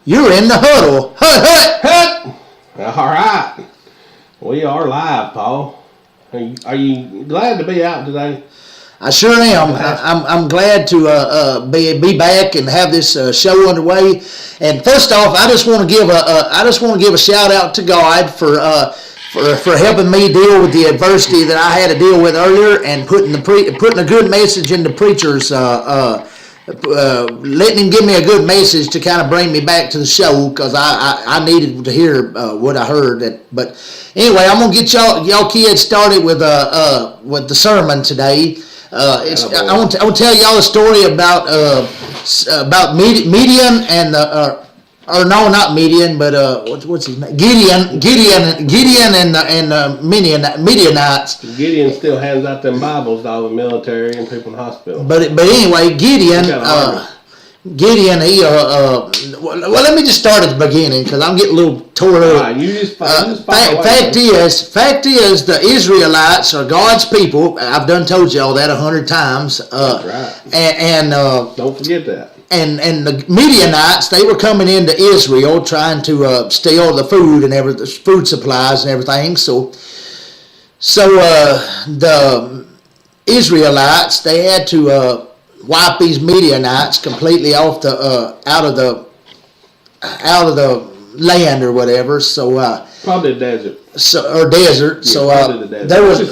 You're in the huddle. Hut, hut. All right. We are live, Paul. Are you glad to be out today? I sure am. I'm glad to be back and have this show underway. And first off, I just want to give a shout out to God for helping me deal with the adversity that I had to deal with earlier, and putting a good message into preachers. Letting him give me a good message to kind of bring me back to the show, because I needed to hear what I heard. But anyway, I'm gonna get y'all kids started with the sermon today. I want to tell y'all a story about Midian and or no, not Midian, but what's his name? Gideon and the Midianites. Gideon still hands out them Bibles to all the military and people in the hospital. But anyway, Gideon, he well, let me just start at the beginning, because I'm getting a little tore up. Right, you just fact is, the Israelites are God's people. I've done told y'all that 100 times. That's right. And don't forget that. And the Midianites, they were coming into Israel trying to steal the food and the food supplies and everything. So the Israelites, they had to wipe these Midianites completely off the out of the land or whatever. So probably the desert. Desert.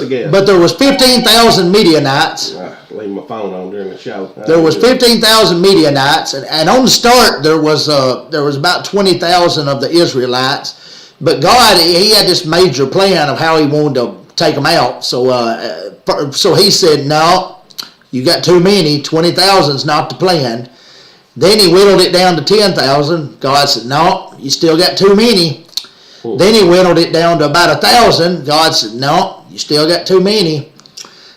Yeah, there was 15,000 Midianites. Leave my phone on during the show. There was 15,000 Midianites, and on the start there was about 20,000 of the Israelites. But God, He had this major plan of how He wanted to take them out. So He said, "No, you got too many. 20,000 is not the plan." Then He whittled it down to 10,000. God said, "No, you still got too many." Then He whittled it down to about 1,000. God said, "No, you still got too many."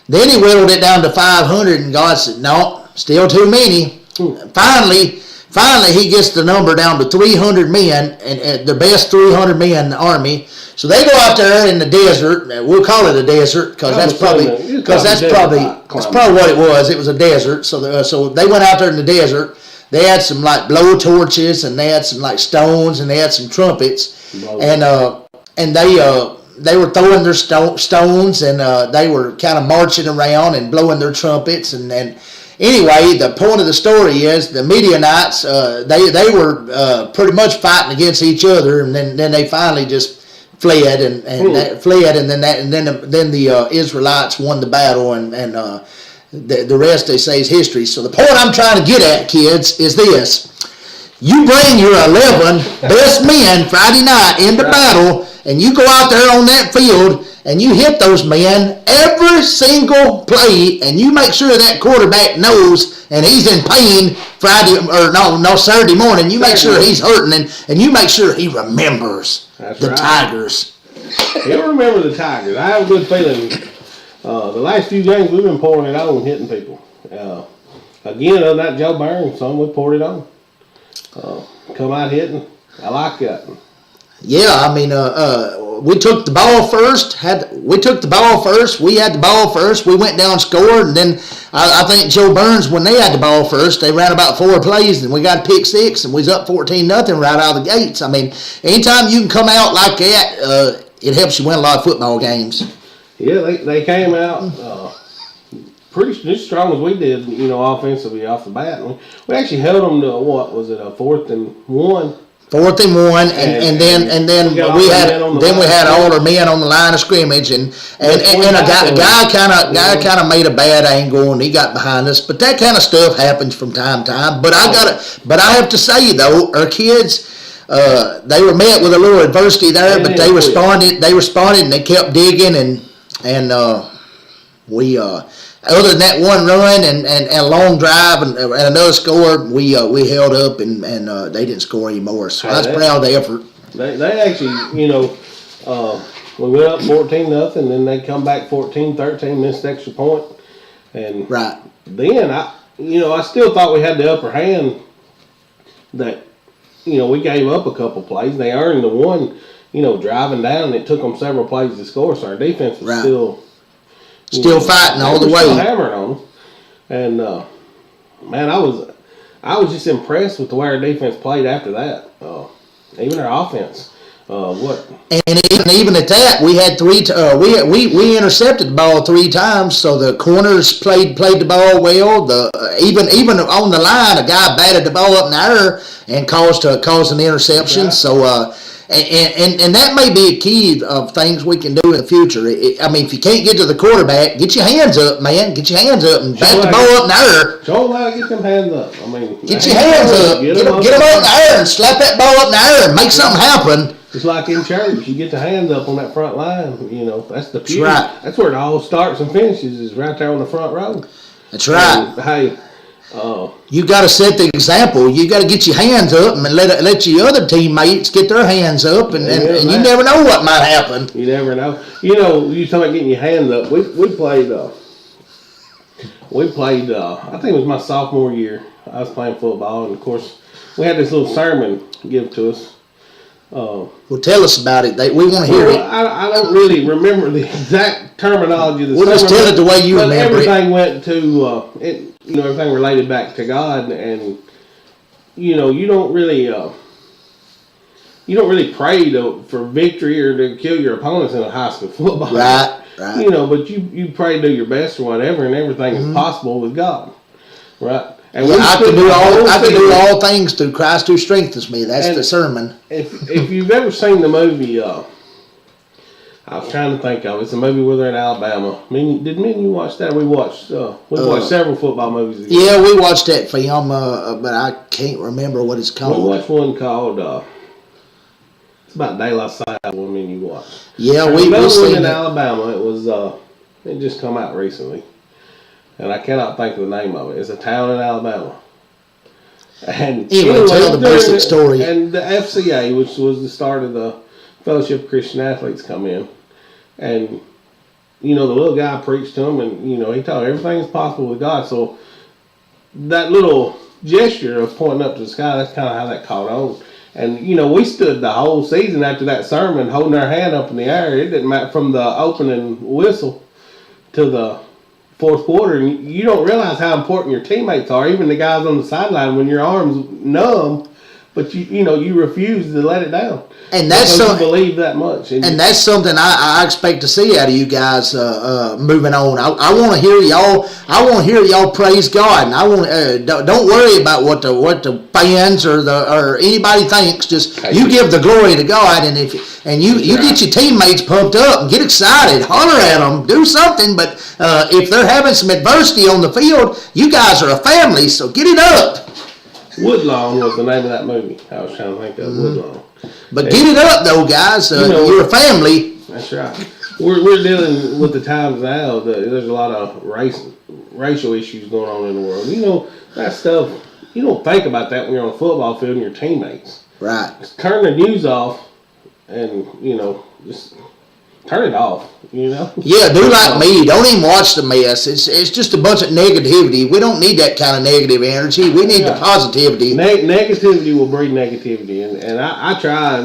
Then He whittled it down to 500, and God said, "No, still too many." Finally, He gets the number down to 300 men, and the best 300 men in the army. So they go out there in the desert. We'll call it a desert, because that's probably what it was. It was a desert. So they went out there in the desert. They had some like blow torches, and they had some like stones, and they had some trumpets, and they were throwing their stones, and they were kind of marching around and blowing their trumpets. And anyway, the point of the story is the Midianites, they were pretty much fighting against each other, and then they finally just fled, and then the Israelites won the battle, and the rest, they say, is history. So the point I'm trying to get at, kids, is this: you bring your 11 best men Friday night into battle, and you go out there on that field, and you hit those men every single play, and you make sure that quarterback knows, and he's in pain Saturday morning. You make sure he's hurting, and you make sure he remembers the Tigers. He'll remember the Tigers. I have a good feeling. The last few games we've been pouring it on, hitting people. Again, other than that, Joe Burns, son, we poured it on. Come out hitting. I like that. Yeah, I mean, we took the ball first. We had the ball first. We went down, scored, and then I think Joe Burns, when they had the ball first, they ran about 4 plays, and we got a pick 6, and we was up 14-0 right out of the gates. I mean, anytime you can come out like that, it helps you win a lot of football games. Yeah, they came out pretty strong as we did, offensively off the bat. We actually held them to, what was it, a 4th and 1? 4th and 1, and then we had all our men on the line of scrimmage, and a guy kind of made a bad angle, and he got behind us. But that kind of stuff happens from time to time. But I have to say though, our kids, they were met with a little adversity there, but they responded, and they kept digging, and we. Other than that one run and a long drive and another score, we held up, and they didn't score anymore. So I was proud of the effort. They actually, we went up 14-0, then they come back 14-13, missed the extra point, and right. Then I still thought we had the upper hand. That we gave up a couple plays. They earned the one, driving down. It took them several plays to score. So our defense was still fighting all the way. Still hammering on them. And, man, I was just impressed with the way our defense played after that. Even our offense. And even at that, we had we intercepted the ball 3 times. So the corners played the ball well. Even on the line, a guy batted the ball up in the air and caused an interception. Right. So and that may be a key of things we can do in the future. I mean, if you can't get to the quarterback, get your hands up, man. Get your hands up and bat the ball up in the air. Show them how to get them hands up. I mean, get your hands up. Get them up in the air and slap that ball up in the air and make something happen. It's like in church, you get the hands up on that front line. You know, that's the pew. That's right. That's where it all starts and finishes, is right there on the front row. That's right. Hey, you got to set the example. You got to get your hands up and let your other teammates get their hands up, and you never know what might happen. You never know. You know, you talking about getting your hands up. We played. I think it was my sophomore year. I was playing football, and of course, we had this little sermon given to us. Well, tell us about it. We want to hear it. I don't really remember the exact terminology of the sermon. We'll just tell it the way you remember it. Everything went to everything related back to God, and you don't really pray for victory or to kill your opponents in a high school football. Right. You know, but you pray to do your best or whatever, and everything is possible with God. Right. And I can do all things through Christ who strengthens me. That's the sermon. If you've ever seen the movie, I was trying to think of it. It's a movie where they're in Alabama. Did me and you watch that? We watched several football movies together. Yeah, we watched that film, but I can't remember what it's called. We watched one called it's about De La Salle. One me and you watched. Yeah, we seen in Alabama. It was it just come out recently. And I cannot think of the name of it. It's a town in Alabama. And anyway, tell the basic story. And the FCA, which was the start of the Fellowship of Christian Athletes, come in. And, the little guy preached to them, and, he told them everything is possible with God. So that little gesture of pointing up to the sky, that's kind of how that caught on. And, we stood the whole season after that sermon holding our hand up in the air. It didn't matter from the opening whistle to the fourth quarter, and you don't realize how important your teammates are, even the guys on the sideline, when your arm's numb, but you refuse to let it down. And that's something you believe that much. And that's something I expect to see out of you guys moving on. I want to hear y'all. I want to hear y'all praise God, and I want don't worry about what the fans or anybody thinks. Just you give the glory to God, and you get your teammates pumped up and get excited, holler at them, do something. But if they're having some adversity on the field, you guys are a family, so get it up. Woodlawn was the name of that movie. I was trying to think of Woodlawn. But get it up, though, guys. You're a family. That's right. We're dealing with the times now. There's a lot of racial issues going on in the world. That stuff, you don't think about that when you're on a football field and your teammates. Right. Just turn the news off and, just turn it off, Yeah, do like me. Don't even watch the mess. It's just a bunch of negativity. We don't need that kind of negative energy. We need the positivity. Negativity will breed negativity, and I try,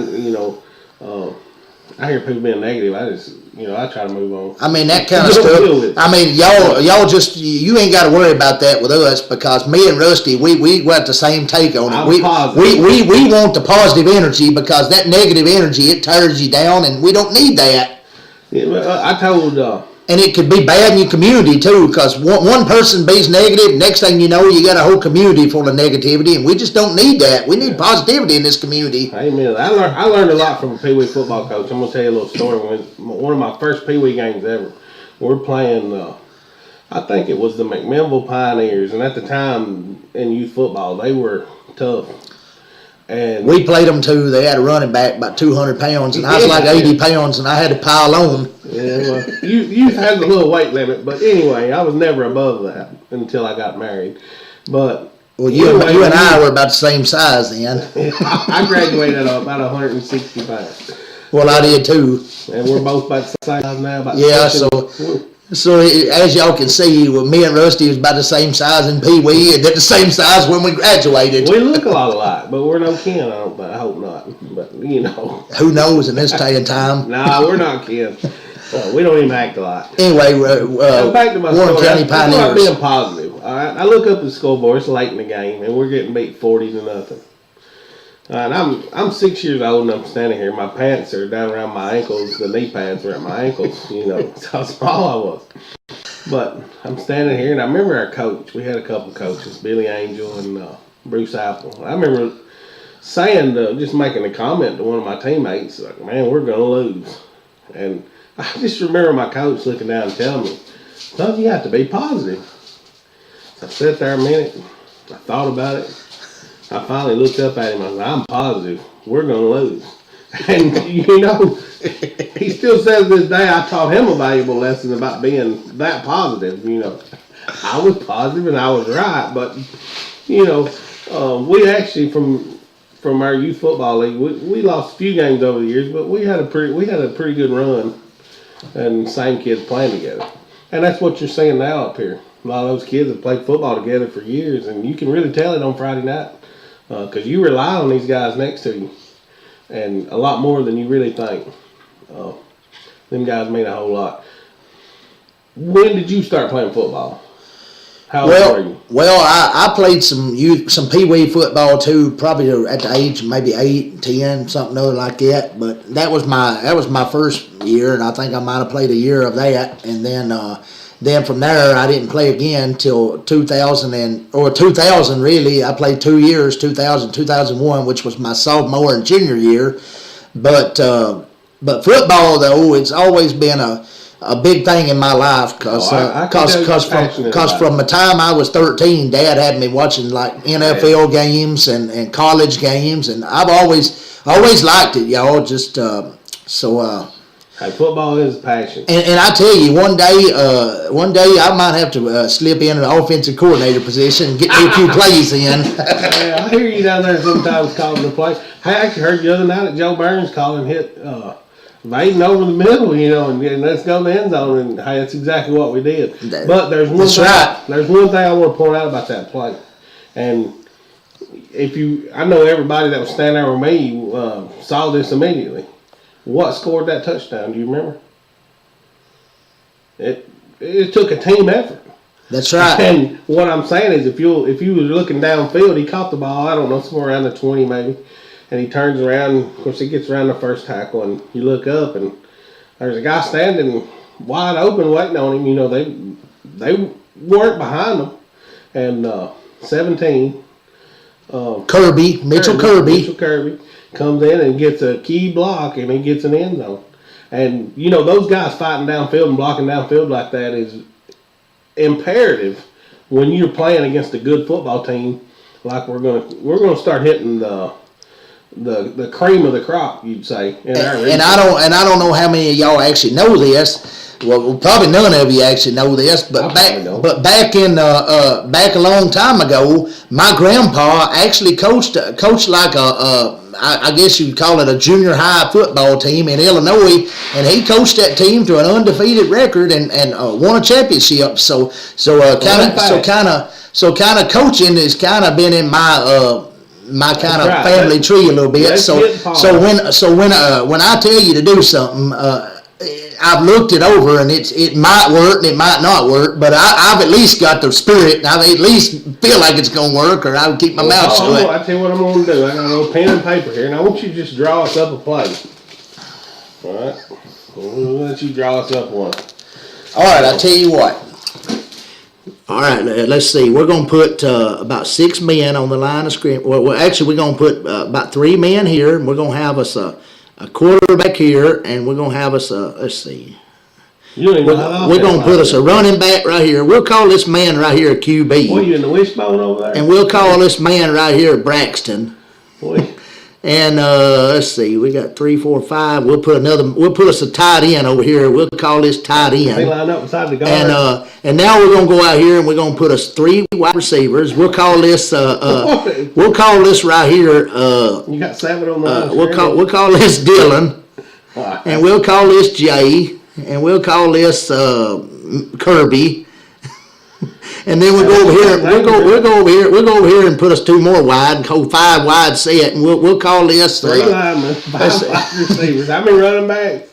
I hear people being negative. I just, I try to move on. I mean, that kind of stuff. I mean, y'all just, you ain't got to worry about that with us, because me and Rusty, we got the same take on it. We want the positive energy, because that negative energy, it tears you down, and we don't need that. Yeah, I told. And it could be bad in your community too, because one person be's negative. Next thing you know, you got a whole community full of negativity, and we just don't need that. We need positivity in this community. Amen. I learned a lot from a Pee Wee football coach. I'm gonna tell you a little story. One of my first Pee Wee games ever, we're playing. I think it was the McMinnville Pioneers, and at the time in youth football, they were tough. And we played them too. They had a running back about 200 pounds, and I was like 80 pounds, and I had to pile on. Yeah, well, you had a little weight limit, but anyway, I was never above that until I got married. But you and I were about the same size then. I graduated at about 160 pounds. Well, I did too. And we're both about the same size now. So as y'all can see, me and Rusty was about the same size in Pee Wee, and they're the same size when we graduated. We look a lot alike, but we're no kin. I hope not. But who knows in this day and time? Nah, we're not kin. We don't even act alike. Anyway, back to my Warren story. County Pioneers. I'm being positive. All right, I look up at the scoreboard. It's late in the game, and we're getting beat 40-0. And I'm 6 years old and I'm standing here. My pants are down around my ankles. The knee pads are at my ankles. That's how small I was. But I'm standing here, and I remember our coach. We had a couple of coaches, Billy Angel and Bruce Apple. I remember saying, just making a comment to one of my teammates, like, "Man, we're gonna lose." And I just remember my coach looking down and telling me, "Son, you have to be positive." So I sat there a minute. I thought about it. I finally looked up at him. I said, "I'm positive we're gonna lose." And he still says this day I taught him a valuable lesson about being that positive. I was positive and I was right, but we actually from our youth football league, we lost a few games over the years, but we had a pretty good run, and same kids playing together, and that's what you're seeing now up here. A lot of those kids have played football together for years, and you can really tell it on Friday night because you rely on these guys next to you. And a lot more than you really think. Them guys mean a whole lot. When did you start playing football? How old were you? Well, I played some Pee Wee football too, probably at the age of maybe 8, 10, something other like that. But that was my first year, and I think I might have played a year of that. And then from there, I didn't play again till 2000 really. I played 2 years, 2000, 2001, which was my sophomore and junior year. But football though, it's always been a big thing in my life because from the time I was 13, Dad had me watching like NFL games and college games, and I've always liked it, y'all. Just Hey, football is passion. And I tell you, one day I might have to slip in an offensive coordinator position and get me a few plays in. Yeah, I hear you down there sometimes calling the play. Hey, I actually heard the other night that Joe Burns called and hit Vaden over the middle, and let's go to the end zone. And hey, that's exactly what we did. But there's one thing I want to point out about that play. And I know everybody that was standing there with me saw this immediately. What scored that touchdown? Do you remember? It took a team effort. That's right. And what I'm saying is, if you were looking downfield, he caught the ball. I don't know, somewhere around the 20 maybe, and he turns around. Of course, he gets around the first tackle, and you look up, and there's a guy standing wide open waiting on him. They weren't behind him, and 17. Mitchell Kirby comes in and gets a key block, and he gets an end zone. And those guys fighting downfield and blocking downfield like that is imperative when you're playing against a good football team. Like we're gonna start hitting the cream of the crop, you'd say. And I don't know how many of y'all actually know this. Well, probably none of you actually know this, but back a long time ago, my grandpa actually coached like I guess you'd call it a junior high football team in Illinois, and he coached that team to an undefeated record and won a championship. So kind of coaching has kind of been in my kind of family tree a little bit. So when I tell you to do something, I've looked it over, and it might work and it might not work, but I've at least got the spirit. I at least feel like it's going to work, or I would keep my mouth shut. I tell you what I'm going to do. I got a little pen and paper here, and I want you to just draw us up a play. All right? We'll let you draw us up one. All right, I'll tell you what. All right, let's see. We're going to put about 6 men on the line of scrimmage. Well, actually, we're going to put about 3 men here, and we're going to have us a quarterback here, and we're going to have us let's see. We're going to put us a running back right here. We'll call this man right here a QB. Boy, you in the wishbone over there? And we'll call this man right here Braxton. Boy. And let's see, we got 3, 4, 5. We'll put us a tight end over here. We'll call this tight end. They line up beside the guard. And now we're gonna go out here and we're gonna put us 3 wide receivers. We'll call this right here. You got 7 on the we'll call this Dylan, and we'll call this Jay, and we'll call this Kirby. And then we'll go over here. We'll go over here and put us 2 more wide, and go 5 wide set, and we'll call this 3 linemen, 5 wide receivers. How many running backs?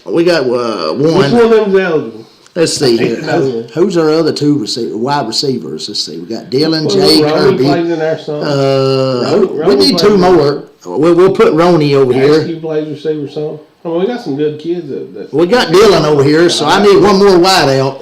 We got 1. Which one of them's eligible? Let's see here. Who's our other 2 wide receivers? Let's see. We got Dylan, Jay, Kirby. Plays in there, son. We need 2 more. We'll put Ronnie over here. You plays receiver, son. I mean, we got some good kids. We got Dylan over here, so I need one more wide out.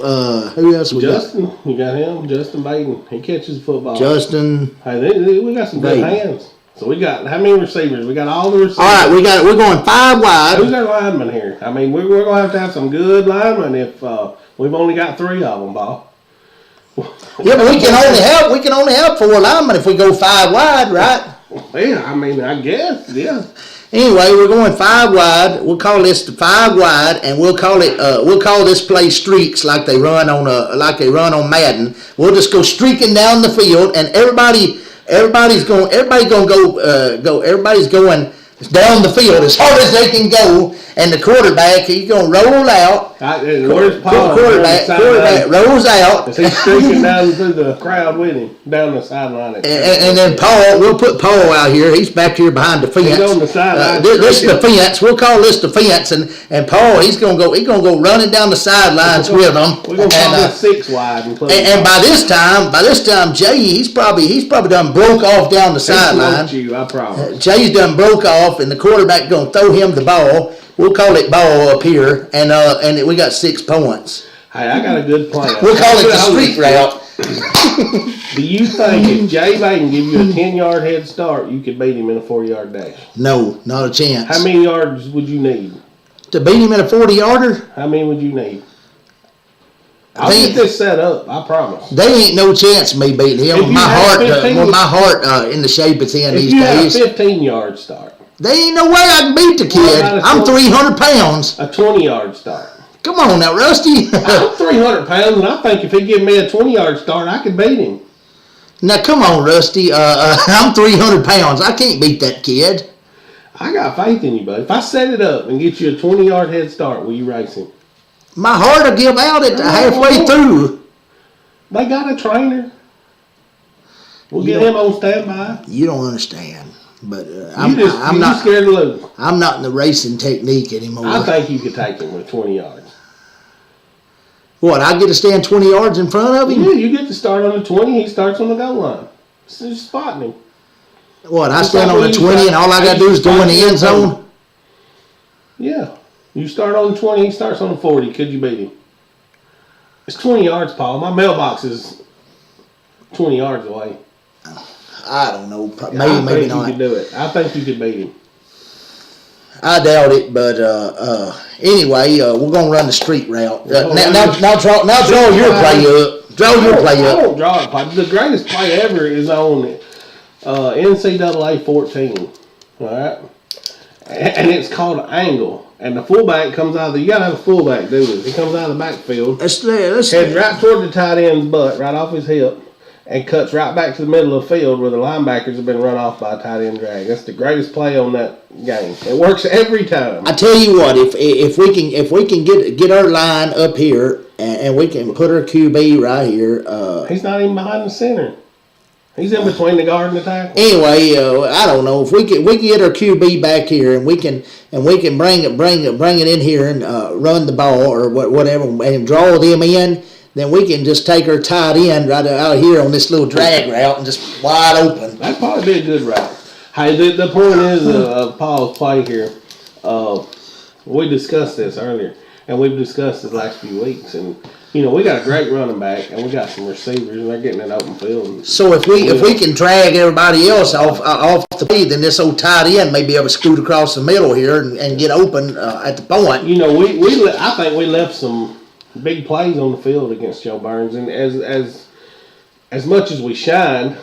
Who else we Justin, you got him. Justin Baden. He catches the football. Justin. Hey, we got some good hands. So we got how many receivers? We got all the receivers. All right, we're going 5 wide. Who's our lineman here? I mean, we're going to have some good linemen if we've only got 3 of them, Bob. Yeah, but we can only have 4 linemen if we go 5 wide, right? Yeah, I mean, I guess, yeah. Anyway, we're going 5 wide. We'll call this the 5 wide, and we'll call this play streaks like they run on Madden. We'll just go streaking down the field, and everybody's going down the field as hard as they can go, and the quarterback, he's going to roll out. Where's Paul? Quarterback rolls out. As he's streaking down through the crowd with him, down the sideline. And then we'll put Paul out here. He's back here behind the fence. He's on the sideline. This is the fence. We'll call this the fence, and Paul, he's gonna go running down the sidelines with them. We're gonna call this 6 wide. And by this time, Jay, he's probably done broke off down the sideline. I promise. Jay's done broke off, and the quarterback gonna throw him the ball. We'll call it ball up here, and we got 6 points. Hey, I got a good plan. We'll call it the street route. Do you think if Jay Baden give you a 10-yard head start, you could beat him in a 40-yard dash? No, not a chance. How many yards would you need? To beat him in a 40-yarder? How many would you need? I'll get this set up, I promise. They ain't no chance of me beating him with my heart in the shape it's in these days. If you have a 15-yard start. There ain't no way I can beat the kid. I'm 300 pounds. A 20-yard start. Come on now, Rusty. I'm 300 pounds, and I think if he give me a 20-yard start, I could beat him. Now, come on, Rusty. I'm 300 pounds. I can't beat that kid. I got faith in you, buddy. If I set it up and get you a 20-yard head start, will you race him? My heart will give out at halfway through. They got a trainer. We'll get him on standby. You don't understand. But I'm not scared to lose. I'm not in the racing technique anymore. I think you could take him with 20 yards. What, I get to stand 20 yards in front of him? Yeah, you get to start on the 20, he starts on the goal line. It's just spotting him. What, I stand on the 20 and all I got to do is go in the end zone? Yeah. You start on the 20, he starts on the 40. Could you beat him? It's 20 yards, Paul. My mailbox is 20 yards away. I don't know. Maybe not. I think you could do it. I think you could beat him. I doubt it, but anyway, we're gonna run the street route. Now draw your play up. Draw your play up. I don't draw a play. The greatest play ever is on NCAA 14. All right, and it's called an angle. And the fullback comes out of you gotta have a fullback do this. He comes out of the backfield. Heads right toward the tight end's butt, right off his hip. And cuts right back to the middle of the field where the linebackers have been run off by a tight end drag. That's the greatest play on that game. It works every time. I tell you what, if we can get our line up here and we can put our QB right here. He's not even behind the center. He's in between the guard and the tackle. Anyway, I don't know if we can get our QB back here and we can bring it in here and run the ball or whatever and draw them in. Then we can just take our tight end right out here on this little drag route and just wide open. That'd probably be a good route. Hey, the point is of Paul's play here. We discussed this earlier, and we've discussed it the last few weeks. And we got a great running back, and we got some receivers, and they're getting an open field. So if we can drag everybody else off the field, then this old tight end may be able to scoot across the middle here and get open at the point. I think we left some big plays on the field against Joe Burns, and as much as we shined,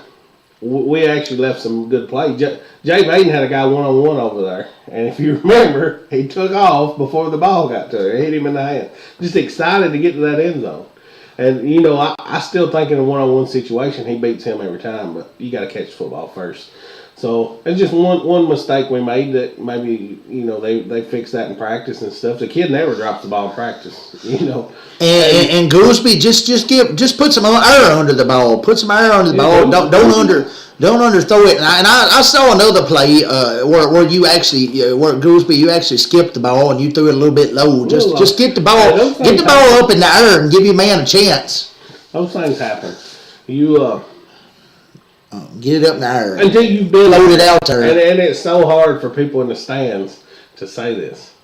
we actually left some good plays. Jay Baden had a guy one-on-one over there, and if you remember, he took off before the ball got to him. It hit him in the hand. Just excited to get to that end zone. And, I still think in a one-on-one situation, he beats him every time, but you got to catch the football first. So it's just one mistake we made that maybe they fixed that in practice and stuff. The kid never drops the ball in practice, And Goolsby just put some air under the ball. Put some air under the ball. Don't underthrow it. And I saw another play where you actually where Goolsby you actually skipped the ball and you threw it a little bit low. Just get the ball up in the air and give your man a chance. Those things happen. Get it up in the air. Until you've been Float it out there. And it's so hard for people in the stands to say this.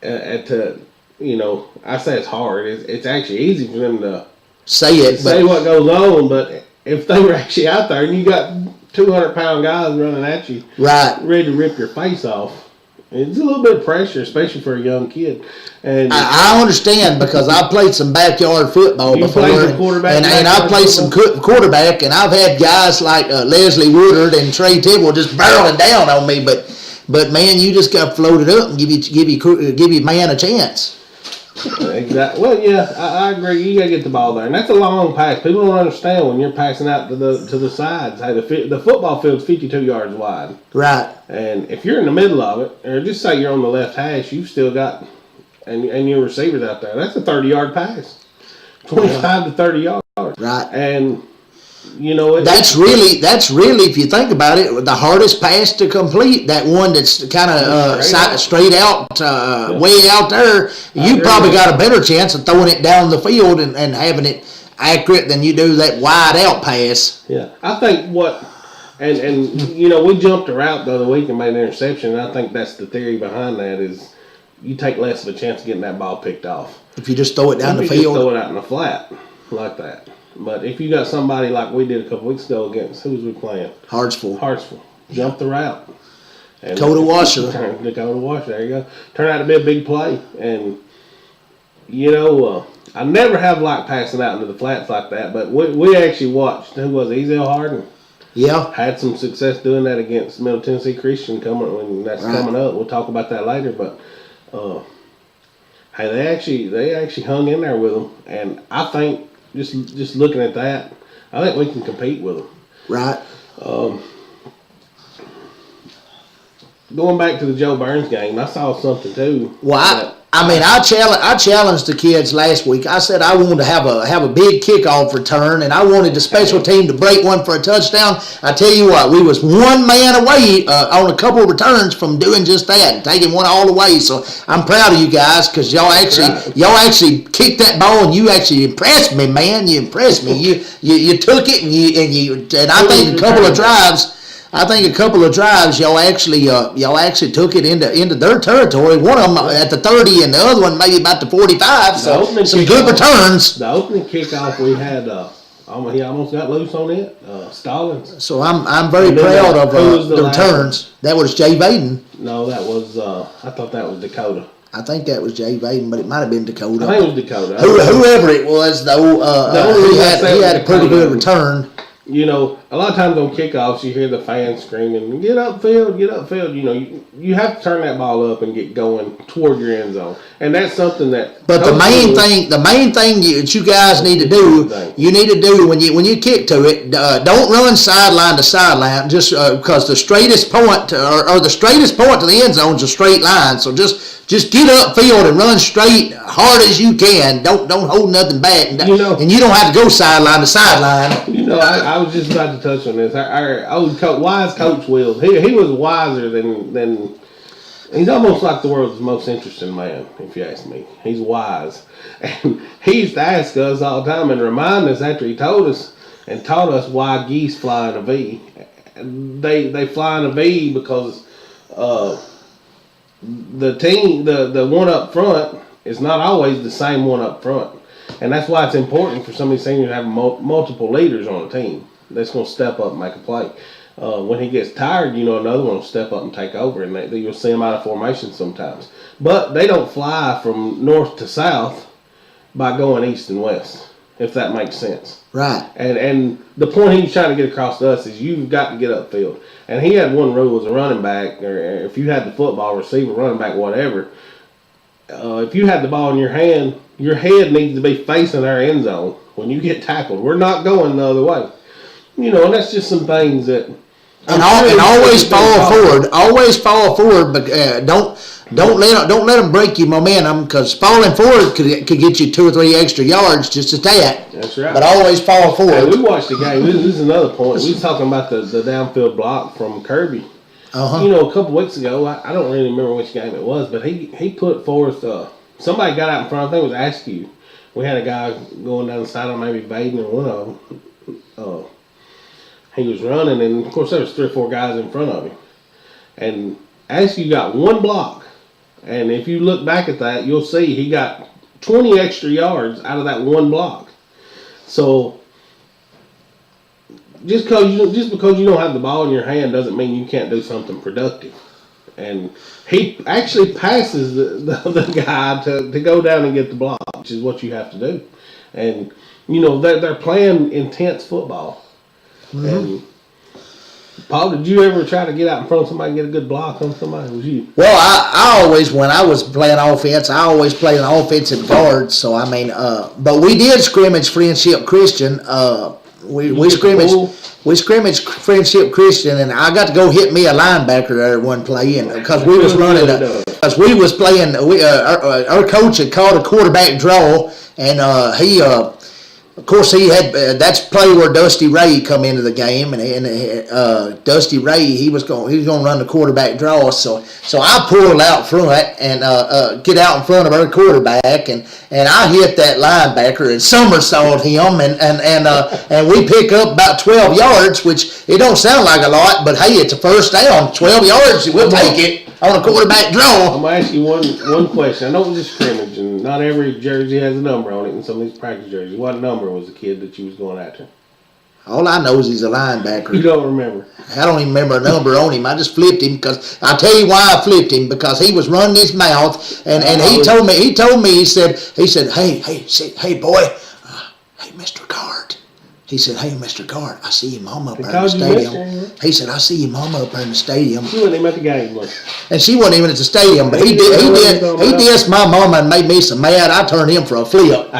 I say it's hard. It's actually easy for them to say what goes on, but if they were actually out there and you got 200-pound guys running at you, right, ready to rip your face off, it's a little bit of pressure, especially for a young kid. And I understand because I played some backyard football before, and I played some quarterback, and I've had guys like Leslie Woodard and Trey Tibble just barreling down on me, but man, you just got to float it up and give you man a chance. Exactly. Well, yeah, I agree. You got to get the ball there, and that's a long pass. People don't understand when you're passing out to the sides. Hey, the football field's 52 yards wide. Right. And if you're in the middle of it, or just say you're on the left hash, you've still got and your receivers out there. That's a 30-yard pass, 25 to 30 yards. Right. And that's really if you think about it, the hardest pass to complete. That one that's kind of straight out, way out there. You probably got a better chance of throwing it down the field and having it accurate than you do that wide out pass. Yeah, I think we jumped a route the other week and made an interception. And I think that's the theory behind that is you take less of a chance of getting that ball picked off if you just throw it down the field. Just throw it out in the flat like that. But if you got somebody like we did a couple weeks ago against, who was we playing? Hartsville. Jump the route. And Dakota Washer. Dakota Washer, there you go. Turned out to be a big play. And, I never have liked passing out into the flats like that, but we actually watched, who was it, Ezel Harden? Yeah. Had some success doing that against Middle Tennessee Christian coming up. We'll talk about that later, but hey, they actually hung in there with them, and I think just looking at that, I think we can compete with them. Right. Going back to the Joe Burns game, I saw something too. Well, I challenged the kids last week. I said I wanted to have a big kickoff return, and I wanted the special team to break one for a touchdown. I tell you what, we was one man away on a couple of returns from doing just that and taking one all the way. So I'm proud of you guys because y'all actually kicked that ball and you actually impressed me, man. You impressed me. You took it and I think a couple of drives. Y'all actually took it into their territory. One of them at the 30 and the other one maybe about the 45. So some good returns. The opening kickoff we had, he almost got loose on it. Stallings. So I'm very proud of the returns. That was Jay Vaden. No, that was I thought that was Dakota. I think that was Jay Vaden, but it might have been Dakota. I think it was Dakota. Whoever it was, though, he had a pretty good return. A lot of times on kickoffs, you hear the fans screaming, get upfield, get upfield. You have to turn that ball up and get going toward your end zone. And that's something that... But the main thing that you guys need to do, when you kick to it, don't run sideline to sideline, just because the straightest point, or the straightest point to the end zone is a straight line. So just get upfield and run straight hard as you can. Don't hold nothing back. And you don't have to go sideline to sideline. I was just about to touch on this. Our old wise coach Will, he was wiser than he's almost like the world's most interesting man, if you ask me. He's wise. And he used to ask us all the time and remind us after he told us and taught us why geese fly in a V. They fly in a V because the team, the one up front, is not always the same one up front. And that's why it's important for some of these seniors to have multiple leaders on the team that's going to step up and make a play. When he gets tired, another one will step up and take over, and you'll see them out of formation sometimes. But they don't fly from north to south by going east and west, if that makes sense. Right. And the point he was trying to get across to us is you've got to get upfield. And he had one rule as a running back, or if you had the football, receiver, running back, whatever, if you had the ball in your hand, your head needs to be facing our end zone when you get tackled. We're not going the other way. And that's just some things that... And always fall forward. Always fall forward, but don't let them break your momentum, because falling forward could get you 2 or 3 extra yards just at that. That's right. But always fall forward. Hey, we watched the game. This is another point. We was talking about the downfield block from Kirby. Uh-huh. A couple weeks ago, I don't really remember which game it was, but he put forth... somebody got out in front. I think it was Askew. We had a guy going down the sideline, maybe Baden or one of them. He was running, and of course there was 3 or 4 guys in front of him. And actually, you got 1 block. And if you look back at that, you'll see he got 20 extra yards out of that 1 block. So just because you don't have the ball in your hand doesn't mean you can't do something productive. And he actually passes the guy to go down and get the block, which is what you have to do. And they're playing intense football. Mm-hmm. And Paul, did you ever try to get out in front of somebody and get a good block on somebody? Was you? Well, I always, when I was playing offense, I always played an offensive guard. So I mean, but we did scrimmage Friendship Christian. We scrimmaged Friendship Christian, and I got to go hit me a linebacker there at one play, and because we was running, because we was playing, our coach had called a quarterback draw, and he. Of course, he had that's play where Dusty Ray come into the game, and Dusty Ray he was going to run the quarterback draw. So I pulled out front and get out in front of our quarterback, and I hit that linebacker and somersaulted him, and we pick up about 12 yards, which it don't sound like a lot, but hey, it's a first down. 12 yards, we'll take it on a quarterback draw. I'm going to ask you one question. I know it was a scrimmage, and not every jersey has a number on it in some of these practice jerseys. What number was the kid that you was going after? All I know is he's a linebacker. You don't remember? I don't even remember a number on him. I just flipped him because I'll tell you why I flipped him, because he was running his mouth, and he told me, he said, hey boy, hey Mr. Card. He said, hey, Mr. Card, I see your mama up there in the stadium. He said, I see your mama up there in the stadium. She wasn't even at the game, look. And she wasn't even at the stadium, but he dissed my mama and made me so mad, I turned him for a flip.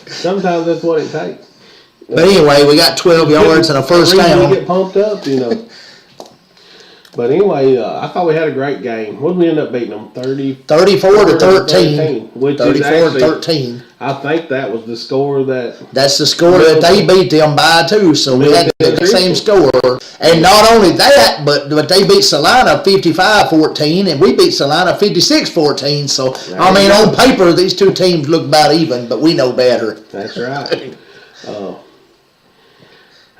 Sometimes that's what it takes. But anyway, we got 12 yards and a first down. We get pumped up, But anyway, I thought we had a great game. What did we end up beating them? 34 to 13. Which 34 is actually, to 13. I think that was the score That's the score that they beat them by too. So we had the same score. And not only that, but they beat Salina 55-14, and we beat Salina 56-14. So I mean, on paper, these two teams look about even, but we know better. That's right.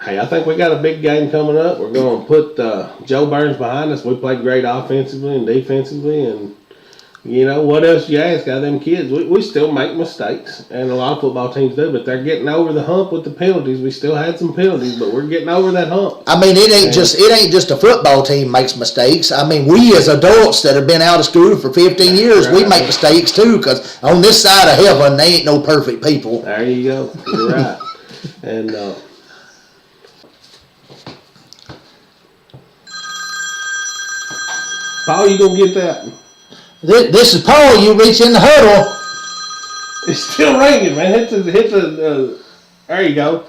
Hey, I think we got a big game coming up. We're going to put Joe Burns behind us. We played great offensively and defensively, and what else you ask out of them kids? We still make mistakes, and a lot of football teams do, but they're getting over the hump with the penalties. We still had some penalties, but we're getting over that hump. I mean, it ain't just a football team makes mistakes. I mean, we as adults that have been out of school for 15 years, we make mistakes too, because on this side of heaven, they ain't no perfect people. There you go. You're right. And Paul, you gonna get that? This is Paul. You reach in the huddle. It's still ringing, man. Hit the. There you go.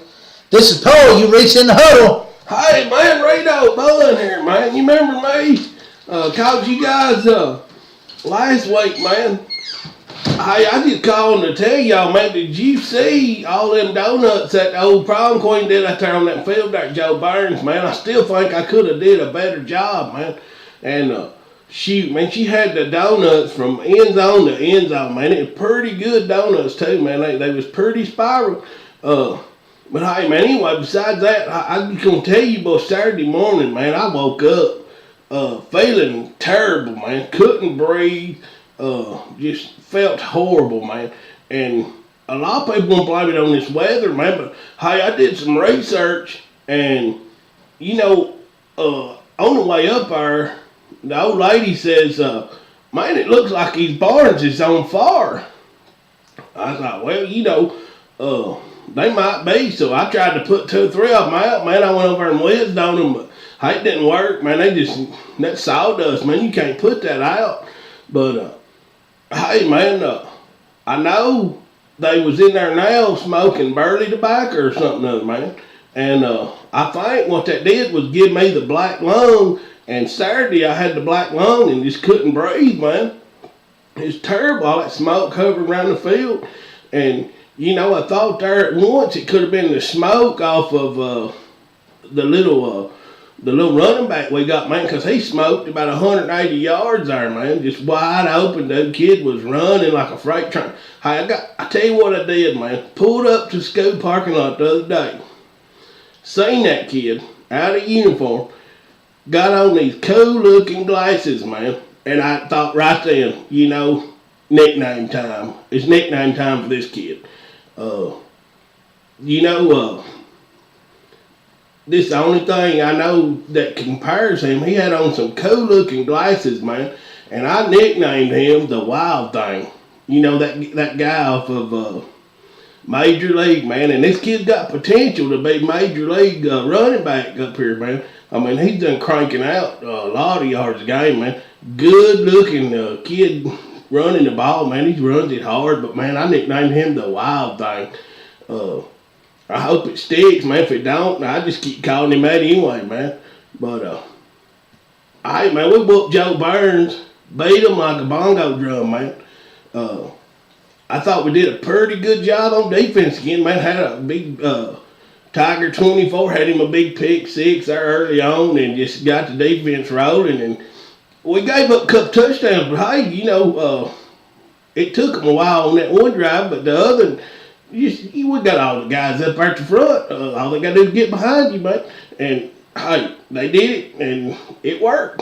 This is Paul. You reach in the huddle. Hey, man, Rado Bun here, man. You remember me? Called you guys last week, man. Hey, I just called to tell y'all, man. Did you see all them donuts that the old prom queen did out there on that field there, Joe Burns, man? I still think I could have did a better job, man. And she had the donuts from end zone to end zone, man. It was pretty good donuts too, man. They was pretty spiral. But hey, man, anyway, besides that, I'm just gonna tell you about Saturday morning, man. I woke up feeling terrible, man. Couldn't breathe. Just felt horrible, man. And a lot of people gonna blame it on this weather, man. But hey, I did some research, and on the way up there, the old lady says, man, it looks like these barns is on fire. I thought, well, they might be. So I tried to put 2 or 3 of them out, man. I went over and whizzed on them, but hey, it didn't work, man. That sawdust, man, you can't put that out. But, hey, man, I know they was in there now smoking burley tobacco or something other, man. And I think what that did was give me the black lung. And Saturday I had the black lung and just couldn't breathe, man. It was terrible, all that smoke covered around the field. And, I thought there at once it could have been the smoke off of the little running back we got, man, because he smoked about 180 yards there, man. Just wide open. That kid was running like a freight train. Hey, I tell you what I did, man. Pulled up to the school parking lot the other day. seen that kid out of uniform, got on these cool looking glasses, man. And I thought right then, nickname time. It's nickname time for this kid. This is the only thing I know that compares him. He had on some cool looking glasses, man. And I nicknamed him the Wild Thing. That guy off of Major League, man. And this kid's got potential to be Major League running back up here, man. I mean, he's done cranking out a lot of yards a game, man. Good looking kid running the ball, man. He runs it hard, but man, I nicknamed him the Wild Thing. I hope it sticks, man. If it don't, I just keep calling him that anyway, man. But, hey, man, we whooped Joe Burns, beat him like a bongo drum, man. I thought we did a pretty good job on defense again, man. Had a big Tiger 24, had him a big pick six there early on and just got the defense rolling. And we gave up a couple touchdowns, but hey, it took them a while on that one drive, but the other, we got all the guys up at the front. All they got to do is get behind you, man. And hey, they did it, and it worked.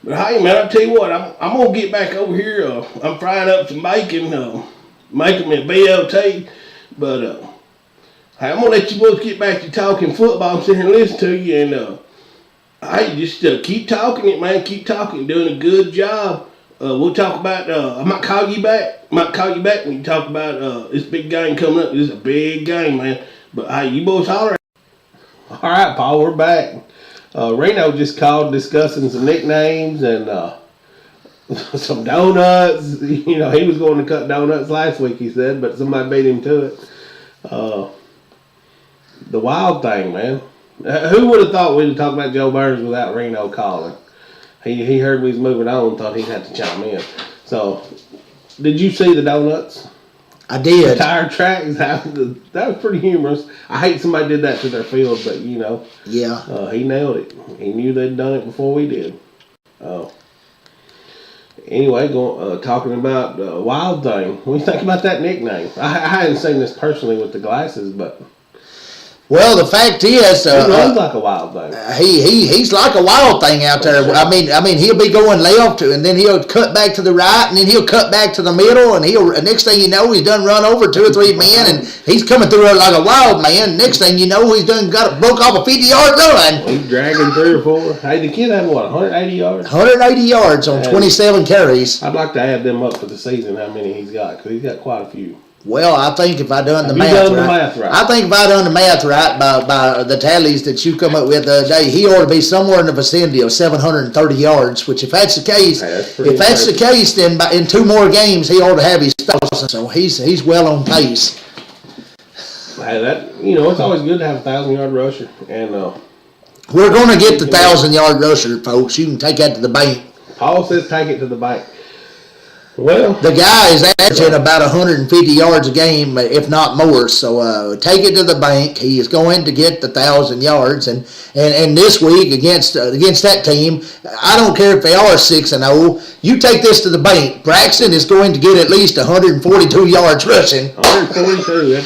But hey, man, I'll tell you what, I'm going to get back over here. I'm frying up some bacon, making me a BLT. But hey, I'm going to let you boys get back to talking football. I'm sitting here and listening to you. And hey, just keep talking it, man. Keep talking. Doing a good job. We'll talk about, I might call you back. When you talk about this big game coming up. This is a big game, man. But hey, you boys holler. All right, Paul, we're back. Reno just called discussing some nicknames and some donuts. He was going to cut donuts last week, he said, but somebody beat him to it. The Wild Thing, man. Who would have thought we'd have talked about Joe Burns without Reno calling? He heard we was moving on and thought he'd have to chime in. So, did you see the donuts? I did. The tire tracks, that was pretty humorous. I hate somebody did that to their field, but Yeah. He nailed it. He knew they'd done it before we did. Anyway, talking about Wild Thing. What do you think about that nickname? I hadn't seen this personally with the glasses, but Well, the fact is, he runs like a wild thing. He's like a wild thing out there. Sure. I mean, he'll be going left, and then he'll cut back to the right, and then he'll cut back to the middle, and next thing you know, he's done run over 2 or 3 men, and he's coming through there like a wild man. Next thing you know, he's broke off a 50-yard run. He's dragging 3 or 4. Hey, the kid had 180 yards? 180 yards on 27 carries. I'd like to add them up for the season, how many he's got, because he's got quite a few. Well, I think if I done the math right, I think if I done the math right by the tallies that you come up with the other day, he ought to be somewhere in the vicinity of 730 yards. Which, if that's the case, then in 2 more games he ought to have his 1,000. So he's well on pace. Hey, it's always good to have a 1,000-yard rusher, and we're going to get the 1,000-yard rusher, folks. You can take that to the bank. Paul says take it to the bank. Well, the guy is averaging about 150 yards a game, if not more. So take it to the bank. He is going to get the 1,000 yards, and this week against that team, I don't care if they are 6-0. You take this to the bank. Braxton is going to get at least 142 yards rushing. 142.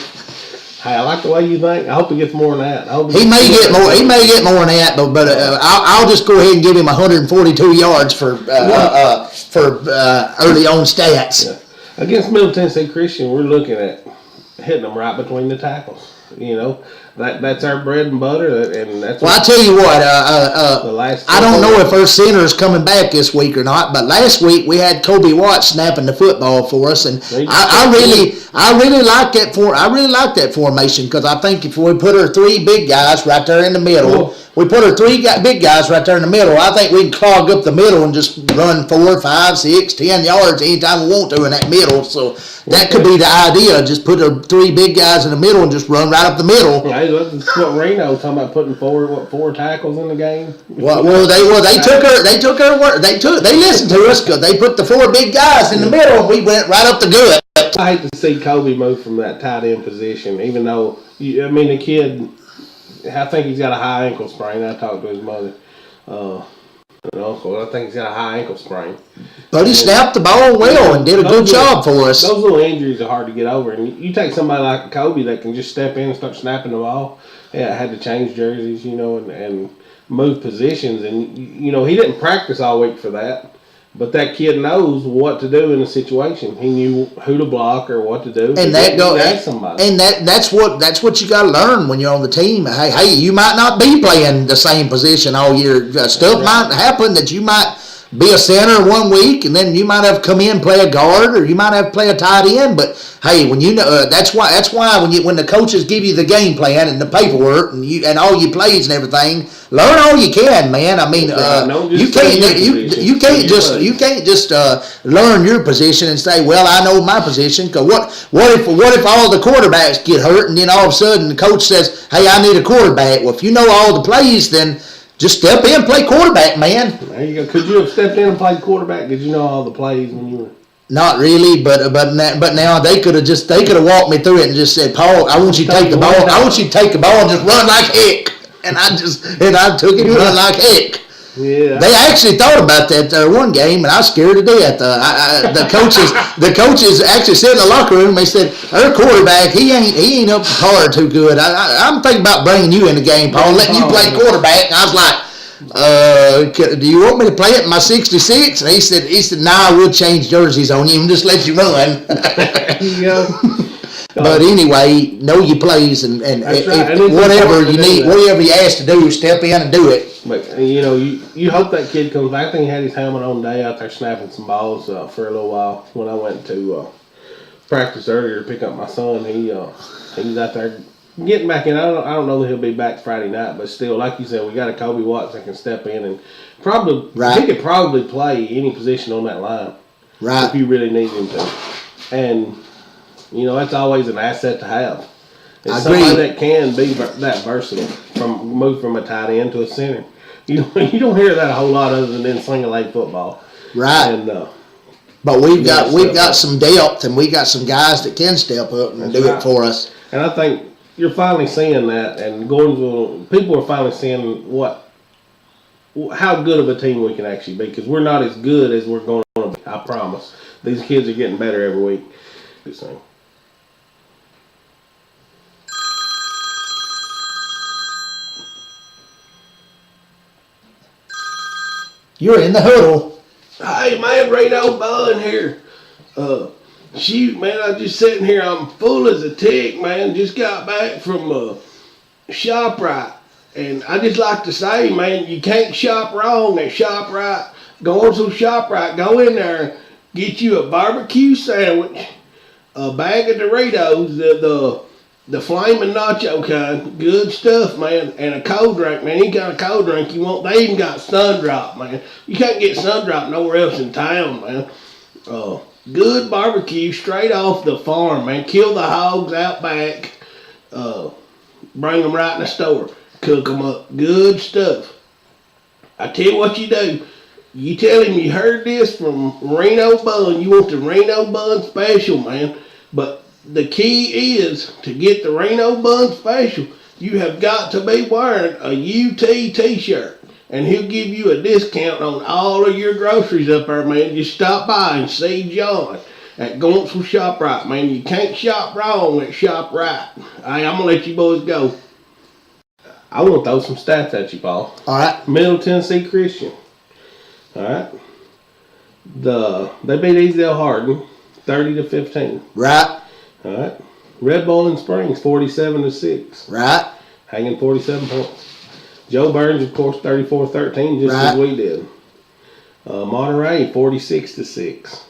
Hey, I like the way you think. I hope he gets more than that. He may get more. He may get more than that, but I'll just go ahead and give him 142 yards for early on stats. Yeah. Against Middle Tennessee Christian, we're looking at hitting them right between the tackles. That's our bread and butter, and that's. Well, I tell you what, I don't know if our center is coming back this week or not, but last week we had Kobe Watts snapping the football for us, and I really like that that formation, because I think if we put our 3 big guys right there in the middle. We put our 3 big guys right there in the middle. I think we can clog up the middle and just run 4, 5, 6, 10 yards anytime we want to in that middle. So that could be the idea. Just put our 3 big guys in the middle and just run right up the middle. Yeah, that's what Reno was talking about, putting 4 tackles in the game. They listened to us because they put the 4 big guys in the middle and we went right up the gut. I hate to see Kobe move from that tight end position, even though the kid. I think he's got a high ankle sprain. I talked to his mother. So I think he's got a high ankle sprain. But he snapped the ball well and did a good job for us. Those little injuries are hard to get over. And you take somebody like Kobe that can just step in and start snapping the ball. Yeah, I had to change jerseys, and move positions. And, he didn't practice all week for that. But that kid knows what to do in a situation. He knew who to block or what to do. And that's what you got to learn when you're on the team. Hey, you might not be playing the same position all year. Stuff might happen that you might be a center one week, and then you might have come in and play a guard, or you might have to play a tight end. But hey, when that's why when the coaches give you the game plan and the paperwork and all your plays and everything, learn all you can, man. I mean, you can't just learn your position and say, well, I know my position. Cause what if all the quarterbacks get hurt, and then all of a sudden the coach says, hey, I need a quarterback. Well, if you know all the plays, then just step in and play quarterback, man. There you go. Could you have stepped in and played quarterback? Did you know all the plays when you were? Not really, but now they could have walked me through it and just said, Paul, I want you to take the ball. I want you to take the ball and just run like heck. And I took it and run like heck. Yeah. They actually thought about that one game, and I was scared to death. The coaches actually said in the locker room, they said, our quarterback, he ain't up to par too good. I'm thinking about bringing you in the game, Paul, letting you play quarterback. And I was like, do you want me to play it in my 66? And he said, nah, we'll change jerseys on you and just let you run. Yeah. But anyway, know your plays and whatever you need, whatever you ask to do, step in and do it. But you hope that kid comes back. I think he had his helmet on day out there snapping some balls for a little while. When I went to practice earlier to pick up my son, he was out there getting back in. I don't know that he'll be back Friday night, but still, like you said, we got a Kobe Watts that can step in and he could probably play any position on that line, right? If you really need him to, and that's always an asset to have. It's somebody that can be that versatile, move from a tight end to a center. You don't hear that a whole lot other than in sling a leg football, right? And but we've got some depth, and we got some guys that can step up and do it for us. And I think you're finally seeing that, and people are finally seeing how good of a team we can actually be, because we're not as good as we're going to be. I promise. These kids are getting better every week. Good thing. You're in the huddle. Hey man, Rado Bun here. Shoot man, I'm just sitting here. I'm full as a tick, man. Just got back from ShopRite, and I just like to say, man, you can't shop wrong at ShopRite. Go on to ShopRite. Go in there, get you a barbecue sandwich, a bag of Doritos, the flaming nacho kind, good stuff, man, and a cold drink, man. Any kind of cold drink you want. They even got Sun Drop, man. You can't get Sun Drop nowhere else in town, man. Good barbecue straight off the farm, man. Kill the hogs out back. Bring them right in the store. Cook them up. Good stuff. I tell you what you do. You tell him you heard this from Reno Bun. You want the Reno Bun special, man. But the key is to get the Reno Bun special. You have got to be wearing a UT t-shirt, and he'll give you a discount on all of your groceries up there, man. Just stop by and see John at Gonzalez ShopRite, man. You can't shop wrong at ShopRite. Hey, I'm gonna let you boys go. I want to throw some stats at you, Paul. All right. Middle Tennessee Christian. All right. They beat Easdale Hardin 30-15. Right. All right. Red Bowling Springs 47-6. Right. Hanging 47 points. Joe Burns, of course, 34-13, just as we did. Monterey 46-6.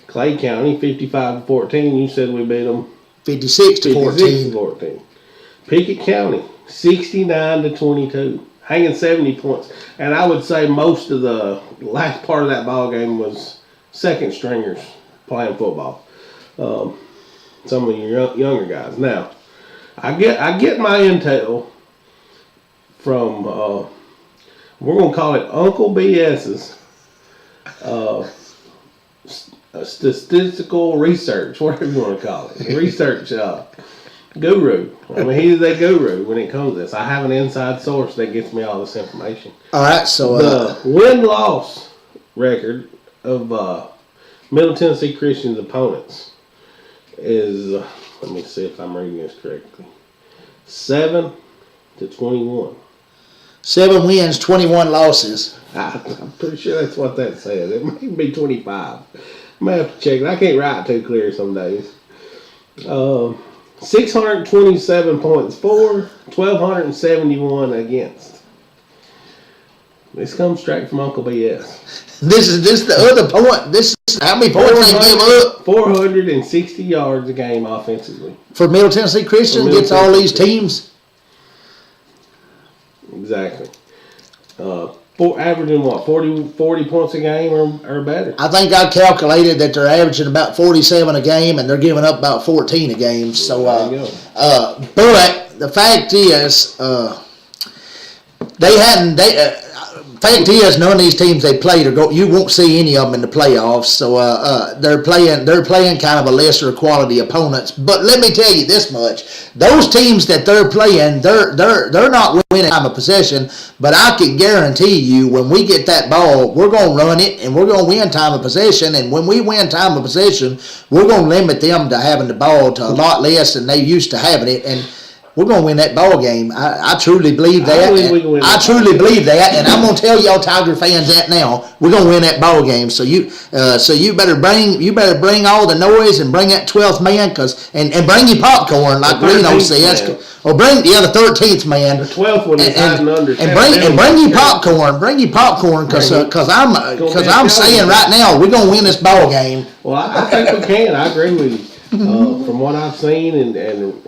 Clay County 55-14. You said we beat them 56-14. Pickett County 69-22. Hanging 70 points. And I would say most of the last part of that ball game was second stringers playing football. Some of your younger guys. Now, I get my intel from we're gonna call it Uncle BS's statistical research, whatever you want to call it, research guru. I mean, he's a guru when it comes to this. I have an inside source that gets me all this information. All right, so The win-loss record of Middle Tennessee Christian's opponents is, let me see if I'm reading this correctly, 7-21. 7 wins, 21 losses. I'm pretty sure that's what that says. It might be 25. I might have to check it. I can't write too clear some days. 627 points for, 1,271 against. This comes straight from Uncle BS. This is the other point. This is how many points they give up. 460 yards a game offensively. For Middle Tennessee Christian gets all these teams. Exactly. Averaging what, 40 points a game or better? I think I calculated that they're averaging about 47 a game, and they're giving up about 14 a game. So, but the fact is, fact is, none of these teams they played you won't see any of them in the playoffs. So they're playing kind of a lesser quality opponents. But let me tell you this much: those teams that they're playing, they're not winning time of possession. But I can guarantee you, when we get that ball, we're gonna run it and we're gonna win time of possession. And when we win time of possession, we're gonna limit them to having the ball to a lot less than they used to having it. And we're going to win that ball game. I truly believe that. I truly believe that, and I'm going to tell y'all Tiger fans that now. We're going to win that ball game. So you better bring all the noise and bring that 12th man, and bring your popcorn like Reno says, or bring the 13th man. The 12th one is hiding under. And bring your popcorn. Bring your popcorn because I'm saying right now we're going to win this ball game. Well, I think we can. I agree with you. From what I've seen, and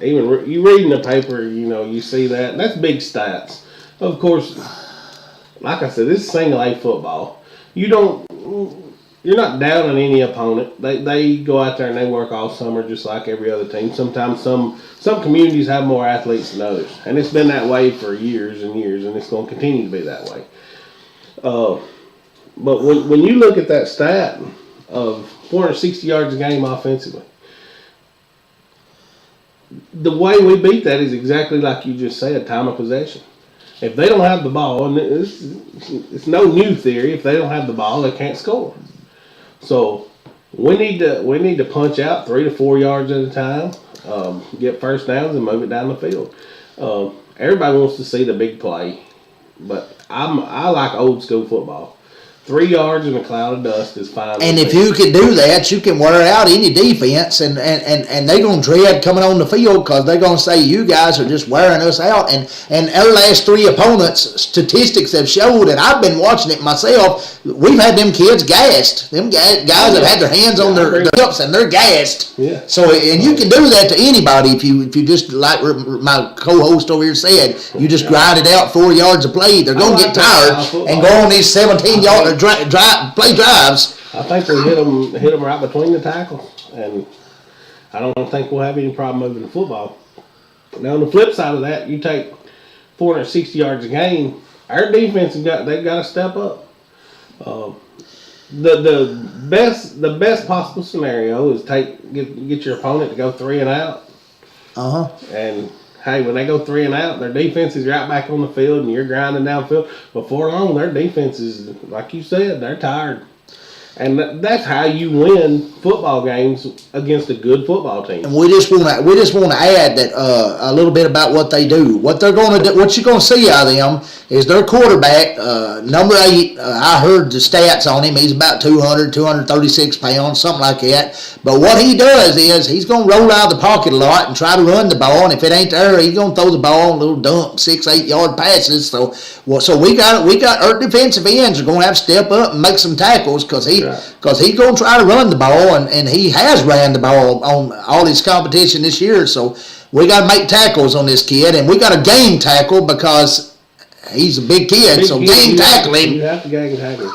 even you read in the paper, you see that. That's big stats. Of course, like I said, this is single A football. You're not down on any opponent. They go out there and they work all summer just like every other team. Sometimes some communities have more athletes than others, and it's been that way for years and years, and it's going to continue to be that way. But when you look at that stat of 460 yards a game offensively, the way we beat that is exactly like you just said, time of possession. If they don't have the ball, and it's no new theory, if they don't have the ball, they can't score. So we need to punch out 3 to 4 yards at a time, get first downs, and move it down the field. Everybody wants to see the big play, but I like old school football. 3 yards in a cloud of dust is fine. And if you can do that, you can wear out any defense, and they're going to dread coming on the field because they're going to say you guys are just wearing us out. And our last 3 opponents, statistics have showed, and I've been watching it myself, we've had them kids gassed. Them guys have had their hands on their hips, and they're gassed. Yeah. So, and you can do that to anybody if you just, like my co-host over here said, you just grind it out 4 yards of play. They're going to get tired and go on these 17-yard play drives. I think we hit them right between the tackles, and I don't think we'll have any problem moving the football. Now on the flip side of that, you take 460 yards a game. Our defense they've got to step up. The best possible scenario is get your opponent to go 3 and out. And hey, when they go 3 and out, their defense is right back on the field, and you're grinding downfield. Before long, their defense is, like you said, they're tired. And that's how you win football games against a good football team. And we just want to add that a little bit about what they do. What they're going to do, what you're going to see out of them is their quarterback, number 8. I heard the stats on him. He's about 236 pounds, something like that. But what he does is he's going to roll out of the pocket a lot and try to run the ball. And if it ain't there, he's going to throw the ball on little dump 6-8 yard passes. So we got our defensive ends are going to have to step up and make some tackles because he's going to try to run the ball, and he has ran the ball on all his competition this year. So we got to make tackles on this kid, and we got to game tackle because he's a big kid. Game tackle him. You have to game tackle.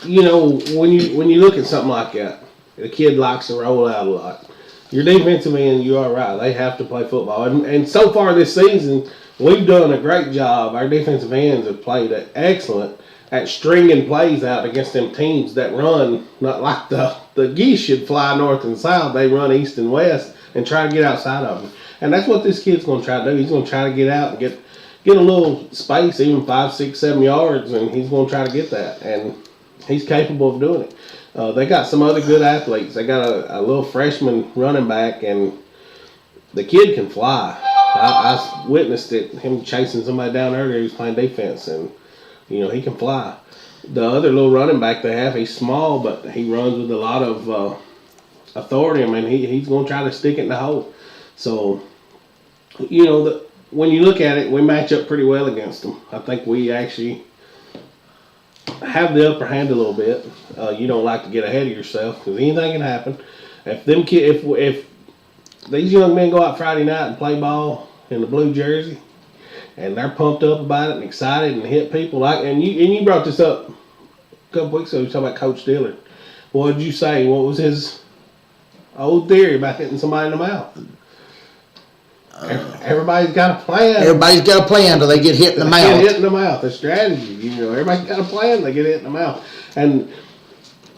When you look at something like that, the kid likes to roll out a lot. Your defensive end, you are right. They have to play football, and so far this season, we've done a great job. Our defensive ends have played excellent at stringing plays out against them teams that run, not like the geese should fly north and south. They run east and west. and try to get outside of him. And that's what this kid's going to try to do. He's going to try to get out and get a little space, even 5, 6, 7 yards, and he's going to try to get that. And he's capable of doing it. They got some other good athletes. They got a little freshman running back, and the kid can fly. I witnessed it, him chasing somebody down earlier. He was playing defense, and he can fly. The other little running back they have, he's small, but he runs with a lot of authority. I mean, he's going to try to stick it in the hole. So, when you look at it, we match up pretty well against them. I think we actually have the upper hand a little bit. You don't like to get ahead of yourself because anything can happen. If these young men go out Friday night and play ball in the blue jersey, and they're pumped up about it and excited and hit people and you brought this up a couple weeks ago. You talking about Coach Dillard. What did you say? What was his old theory about hitting somebody in the mouth? Everybody's got a plan. Everybody's got a plan till they get hit in the mouth. Get hit in the mouth. A strategy. Everybody's got a plan. They get hit in the mouth. And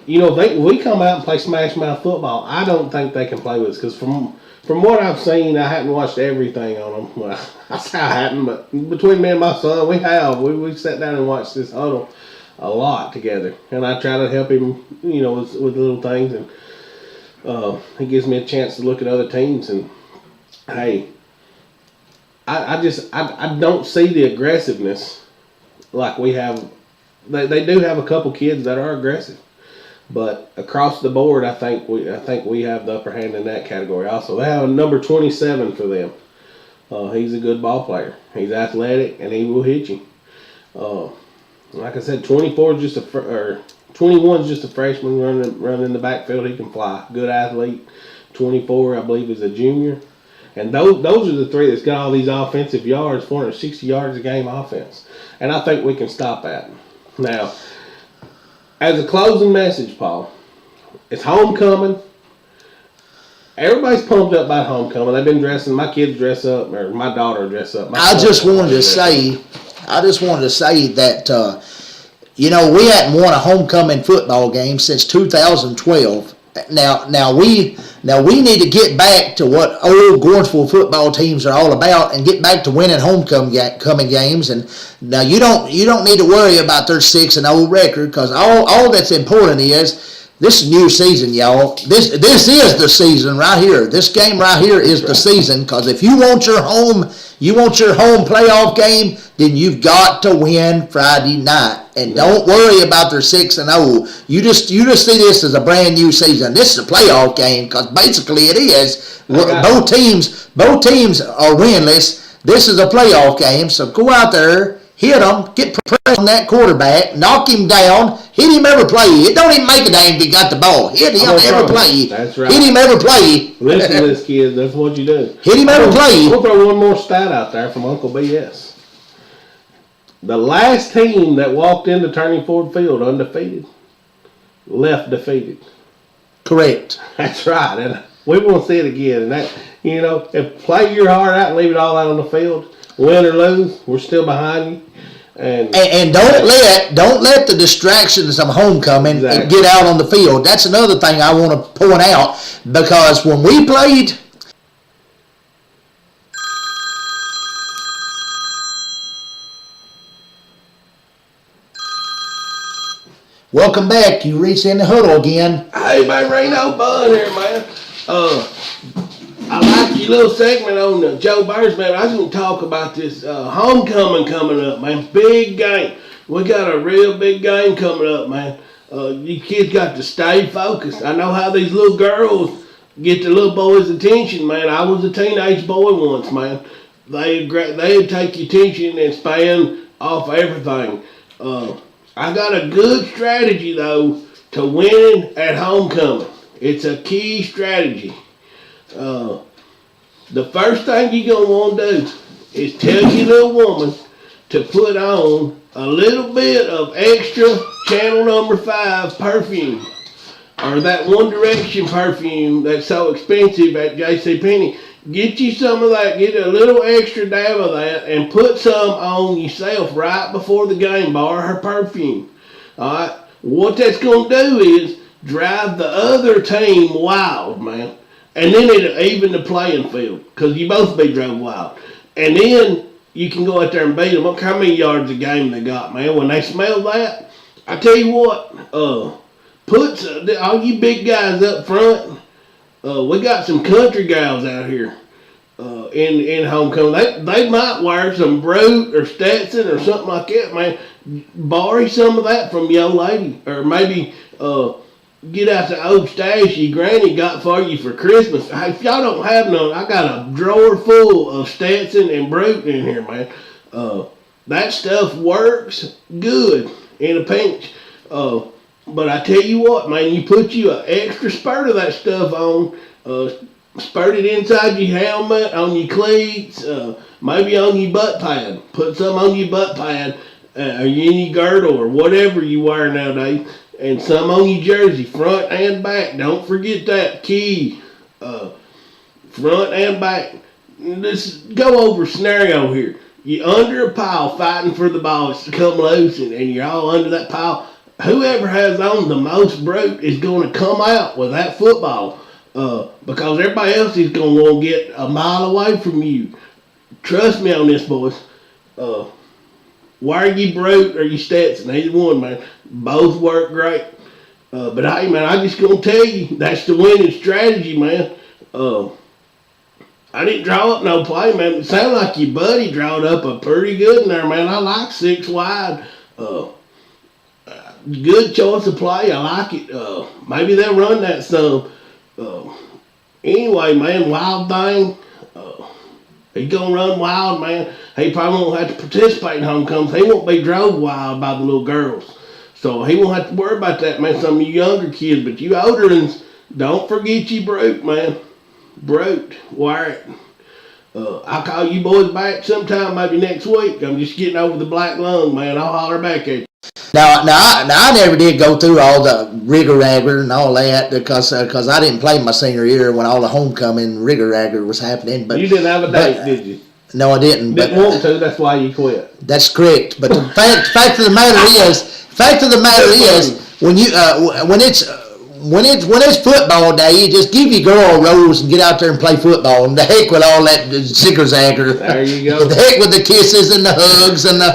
if we come out and play smash mouth football, I don't think they can play with us because from what I've seen, I haven't watched everything on them. Well, I say I hadn't, but between me and my son, we have. We sat down and watched this huddle a lot together, and I try to help him, with little things, and he gives me a chance to look at other teams. And hey, I don't see the aggressiveness like we have. They do have a couple kids that are aggressive. But across the board, I think we have the upper hand in that category. Also, they have a number 27 for them. He's a good ball player. He's athletic and he will hit you. Like I said, 21 is just a freshman running in the backfield. He can fly. Good athlete. 24, I believe, is a junior. And those are the three that's got all these offensive yards, 460 yards a game offense. And I think we can stop that. Now, as a closing message, Paul, it's homecoming. Everybody's pumped up about homecoming. They've been dressing. My kids dress up, or my daughter dress up. I just wanted to say that we hadn't won a homecoming football game since 2012. Now we need to get back to what old Gornsville football teams are all about and get back to winning homecoming games. And now you don't need to worry about their 6-0 record because all that's important is this new season, y'all. This is the season right here. This game right here is the season because if you want your home playoff game, then you've got to win Friday night. And don't worry about their 6-0. You just see this as a brand new season. This is a playoff game because basically it is. Both teams are winless. This is a playoff game. So go out there, hit them, get pressure on that quarterback, knock him down, hit him every play. It don't even make a dang if he got the ball. Hit him every play. That's right. Hit him every play. Listen to this, kid. That's what you do. Hit him every play. We'll throw one more stat out there from Uncle BS. The last team that walked into Turning Ford Field undefeated left defeated. Correct. That's right. And we won't see it again. And that, if play your heart out and leave it all out on the field, win or lose, we're still behind you. And don't let the distractions of homecoming get out on the field. That's another thing I want to point out because when we played. Welcome back. You reached in the huddle again. Hey, man, Reno Bun here, man. I like your little segment on Joe Burns, man. I was going to talk about this homecoming coming up, man. Big game. We got a real big game coming up, man. You kids got to stay focused. I know how these little girls get the little boys' attention, man. I was a teenage boy once, man. They'd take your attention and span off everything. I got a good strategy, though, to winning at homecoming. It's a key strategy. The first thing you're going to want to do is tell your little woman to put on a little bit of extra Channel Number 5 perfume. Or that One Direction perfume that's so expensive at JCPenney. Get you some of that, get a little extra dab of that, and put some on yourself right before the game. Borrow her perfume. Alright? What that's going to do is drive the other team wild, man. and then it'll even the playing field because you both be drove wild, and then you can go out there and beat them. Look how many yards a game they got, man. When they smell that, I tell you what, put all you big guys up front. We got some country gals out here in homecoming. They might wear some Brute or Stetson or something like that, man. Borrow some of that from your lady, or maybe get out the old stash your granny got for you for Christmas. Hey, if y'all don't have none, I got a drawer full of Stetson and Brute in here, man. That stuff works good in a pinch. But I tell you what, man, you put you an extra spurt of that stuff on, spurt it inside your helmet, on your cleats, maybe on your butt pad. Put some on your butt pad, or in your girdle, or whatever you wear nowadays, and some on your jersey, front and back. Don't forget that key, front and back. Let's go over a scenario here. You're under a pile fighting for the ball to come loose, and you're all under that pile. Whoever has on the most Brute is going to come out with that football because everybody else is going to want to get a mile away from you. Trust me on this, boys. Wear you Brute or you Stetson, either one, man. Both work great. But hey, man, I just going to tell you, that's the winning strategy, man. I didn't draw up no play, man. It sounded like your buddy drawed up a pretty good in there, man. I like 6 wide. Good choice of play. I like it. Maybe they'll run that some. Anyway, man, Wild Thing, he's going to run wild, man. He probably won't have to participate in homecomings. He won't be drove wild by the little girls. So he won't have to worry about that, man. Some of you younger kids, but you older ones, don't forget your Brute, man. Brute, wear it. I'll call you boys back sometime, maybe next week. I'm just getting over the black lung, man. I'll holler back at you. Now, I never did go through all the rigor-ragger and all that because I didn't play my senior year when all the homecoming rigor-ragger was happening. But you didn't have a date, did you? No, I didn't. Didn't want to. That's why you quit. That's correct. But the fact of the matter is, when it's football day, you just give your girl a rose and get out there and play football. And the heck with all that zigger-zagger. There you go. The heck with the kisses and the hugs and the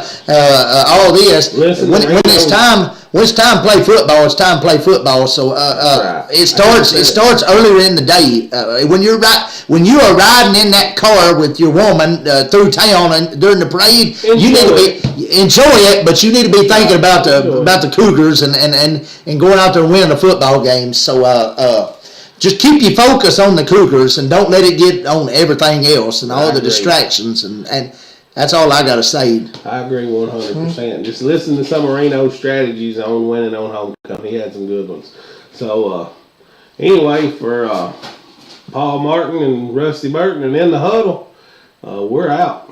all this. Listen, when it's time to play football, it's time to play football. So right. it starts earlier in the day. When you are riding in that car with your woman through town and during the parade, you need to enjoy it, but you need to be thinking about the Cougars and going out there and winning a football game. So just keep your focus on the Cougars and don't let it get on everything else and all the distractions and that's all I got to say. I agree 100%. Just listen to some Marino's strategies on winning on homecoming. He had some good ones. So anyway, for Paul Martin and Rusty Burton and in the huddle, we're out.